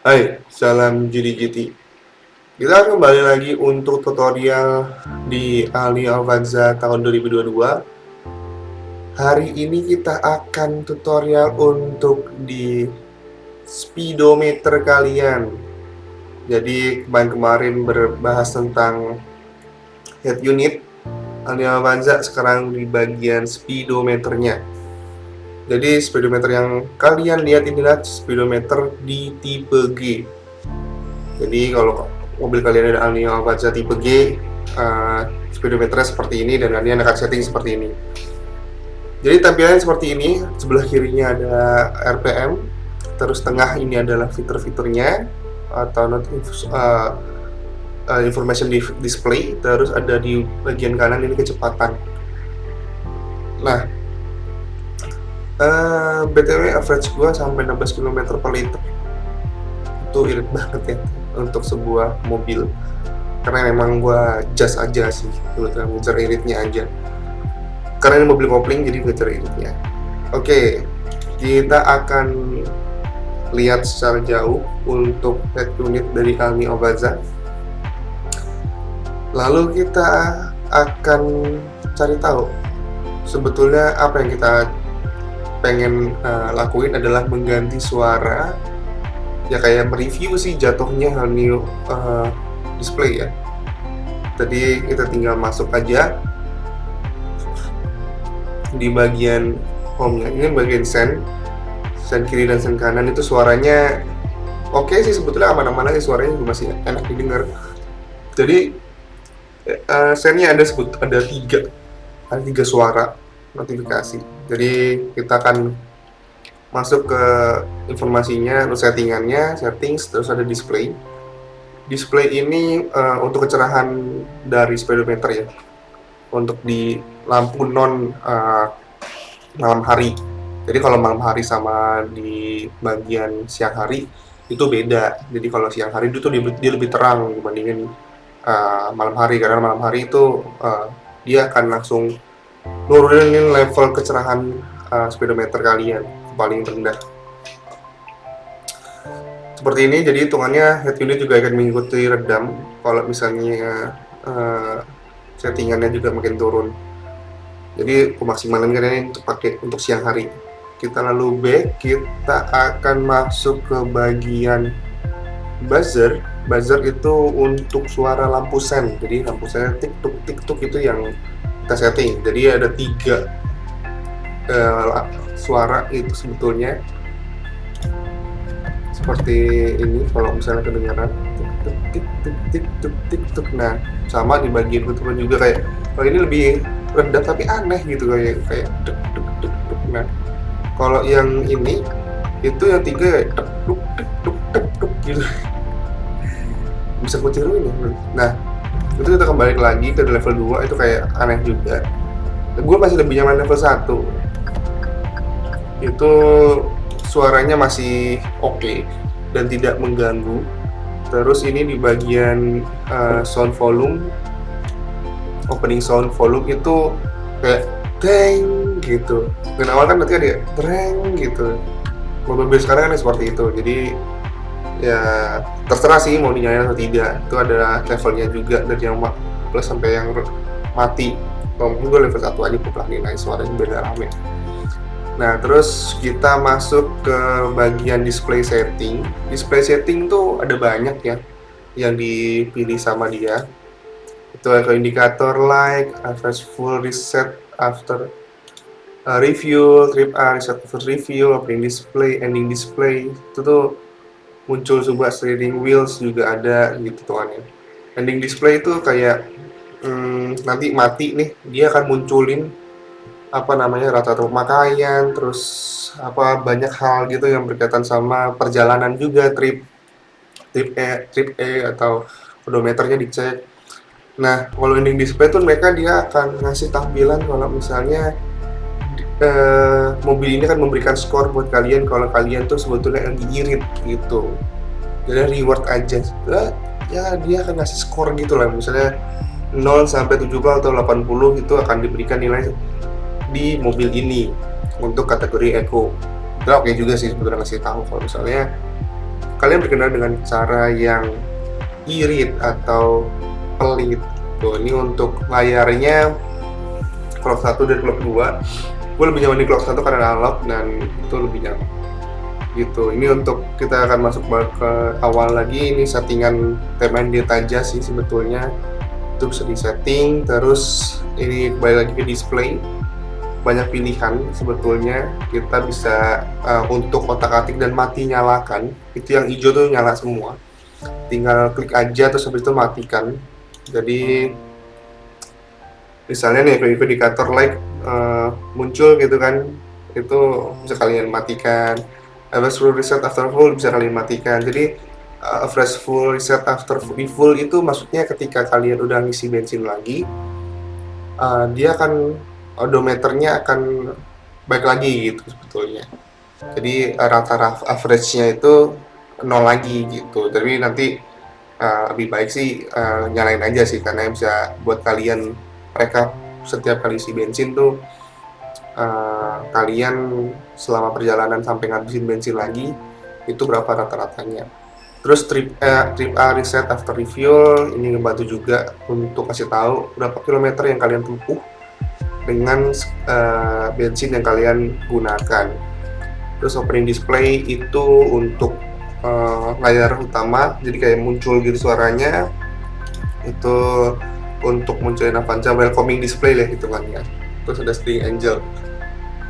Hai, salam GDGT. Kita kembali lagi untuk tutorial di Ali Alvanza tahun 2022. Hari ini kita akan tutorial untuk di speedometer kalian. Jadi kemarin-kemarin berbahas tentang head unit Ali Alvanza, sekarang di bagian speedometernya. Jadi speedometer yang kalian lihat inilah speedometer di tipe G. Jadi kalau mobil kalian ada Alnia Avanza tipe G, speedometernya seperti ini dan kalian akan setting seperti ini. Jadi tampilannya seperti ini, sebelah kirinya ada RPM, terus tengah ini adalah fitur-fiturnya atau information display, terus ada di bagian kanan ini kecepatan. Nah, BTW average gua sampai 16 km per liter. Itu irit banget ya untuk sebuah mobil, karena memang gua jas aja sih, kebetulan ngejar iritnya aja, karena ini mobil kopling jadi ngejar iritnya. Oke, kita akan lihat secara jauh untuk head unit dari Almi Avanza. Lalu kita akan cari tahu sebetulnya apa yang kita pengen lakuin adalah mengganti suara, ya kayak mereview sih jatuhnya new display ya. Tadi kita tinggal masuk aja di bagian home-nya. Ini bagian sen kiri dan sen kanan, itu suaranya oke sih, sebetulnya aman-aman aja, suaranya juga masih enak didengar. Jadi sennya ada tiga suara notifikasi. Jadi kita akan masuk ke informasinya, settingannya, settings, terus ada display. Display ini untuk kecerahan dari speedometer ya, untuk di lampu non malam hari. Jadi kalau malam hari sama di bagian siang hari itu beda. Jadi kalau siang hari itu dia lebih terang dibandingin malam hari, karena malam hari itu dia akan langsung nurunin level kecerahan speedometer kalian paling rendah seperti ini. Jadi hitungannya head unit juga akan mengikuti redam kalau misalnya settingannya juga makin turun. Jadi pemaksimalan kalian untuk pakai untuk siang hari. Kita lalu back, kita akan masuk ke bagian buzzer. Buzzer itu untuk suara lampu sen. Jadi lampu sen tik tuk itu yang kita setting. Jadi ada 3 suara itu sebetulnya seperti ini. Kalau misalnya kedengaran tik tuk. Nah, sama di bagian keturunan juga kayak, oh ini lebih rendah tapi aneh gitu, kayak duk. Nah, kalau yang ini itu yang 3 duk gitu. Bisa kuciruin ya. Nah, itu kita kembali lagi ke level 2, itu kayak aneh juga. Gue masih lebih nyaman level 1. Itu suaranya masih oke dan tidak mengganggu. Terus ini di bagian sound volume, opening sound volume itu kayak teng gitu. Dan awal kan nanti ada treng gitu. Mobil sekarang kan seperti itu. Jadi ya terserah sih mau dinyalain atau tidak. Itu ada levelnya juga, dari yang plus sampai yang mati. Mungkin gue level 1 aja pelan nih, suaranya beda rame. Nah, terus kita masuk ke bagian display setting. Display setting tuh ada banyak ya yang dipilih sama dia. Itu ada indikator light, average full reset after review, trip A, reset after review, opening display, ending display. Itu tuh muncul sebuah steering wheels juga ada gitu tuannya. Ending display itu kayak nanti mati nih, dia akan munculin rata-rata pemakaian, terus banyak hal gitu yang berkaitan sama perjalanan juga, trip E atau odometernya dicek. Nah, kalau ending display tuh dia akan ngasih tampilan kalau misalnya mobil ini kan memberikan skor buat kalian kalau kalian tuh sebetulnya lagi irit gitu. Jadi reward aja. Ya dia akan ngasih skor gitu lah, misalnya 0 sampai 70 atau 80 itu akan diberikan nilai di mobil ini untuk kategori eco. Itu oke juga sih sebetulnya ngasih tahu kalau misalnya kalian berkenaan dengan cara yang irit atau pelit. Tuh, ini untuk layarnya clock 1 dan clock 2. Gue lebih nyaman di clock 1 karena analog dan itu lebih nyaman. Gitu. Ini untuk kita akan masuk ke awal lagi. Ini settingan TMND aja sih sebetulnya. Itu bisa disetting. Terus ini kembali lagi ke display. Banyak pilihan sebetulnya. Kita bisa untuk otak-atik dan mati nyalakan. Itu yang hijau tuh nyala semua. Tinggal klik aja terus habis itu matikan. Jadi misalnya nih indikator light muncul gitu kan, itu bisa kalian matikan. Average full reset after full bisa kalian matikan. Jadi average full reset after full itu maksudnya ketika kalian udah ngisi bensin lagi, dia akan odometernya akan baik lagi gitu sebetulnya. Jadi rata average-nya itu 0 lagi gitu. Tapi nanti lebih baik sih nyalain aja sih, karena bisa buat kalian mereka setiap kali isi bensin tuh kalian selama perjalanan sampai ngabisin bensin lagi itu berapa rata-ratanya. Terus trip A reset after refuel ini ngebantu juga untuk kasih tahu berapa kilometer yang kalian tempuh dengan bensin yang kalian gunakan. Terus opening display itu untuk layar utama, jadi kayak muncul gitu suaranya. Itu untuk munculin Avanza welcoming display lah hitungannya. Terus ada steering angel.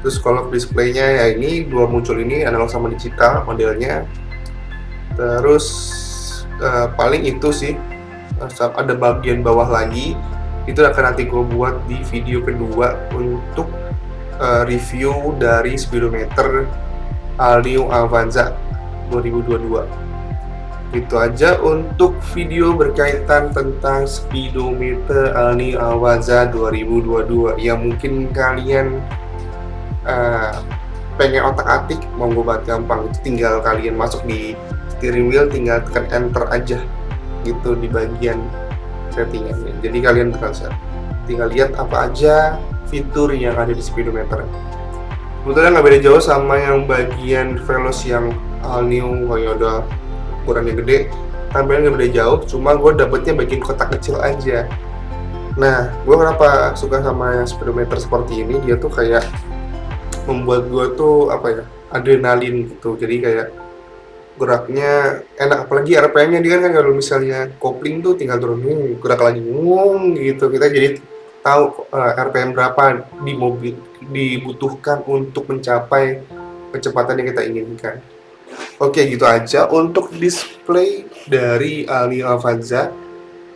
Terus kalau displaynya ya ini dua muncul ini analog sama digital modelnya. Terus paling itu sih. Ada bagian bawah lagi itu akan nanti gue buat di video kedua untuk review dari speedometer All New Avanza 2022. Itu aja untuk video berkaitan tentang speedometer All New Avanza 2022 yang mungkin kalian pengen otak-atik, mau gue banget gampang. Itu tinggal kalian masuk di steering wheel, tinggal tekan enter aja gitu di bagian settingannya. Jadi kalian tinggal lihat apa aja fitur yang ada di speedometer. Sebetulnya nggak beda jauh sama yang bagian velos yang all new, kayak udah ukurannya gede, tampilannya nggak beda jauh, cuma gue dapetnya bagian kotak kecil aja. Nah, gue kenapa suka sama yang speedometer seperti ini, dia tuh kayak membuat gue tuh apa ya, adrenalin gitu. Jadi kayak geraknya enak, apalagi RPM-nya dia kan kalau misalnya kopling tuh tinggal turunin gerak lagi gitu, kita jadi tahu RPM berapa di mobil dibutuhkan untuk mencapai kecepatan yang kita inginkan. Oke, gitu aja untuk display dari All New Avanza.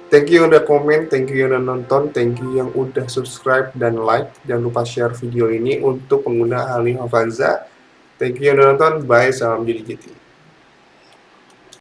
Thank you yang udah komen, thank you yang udah nonton, thank you yang udah subscribe dan like. Jangan lupa share video ini untuk pengguna All New Avanza. Thank you yang udah nonton, bye, salam jadi GT.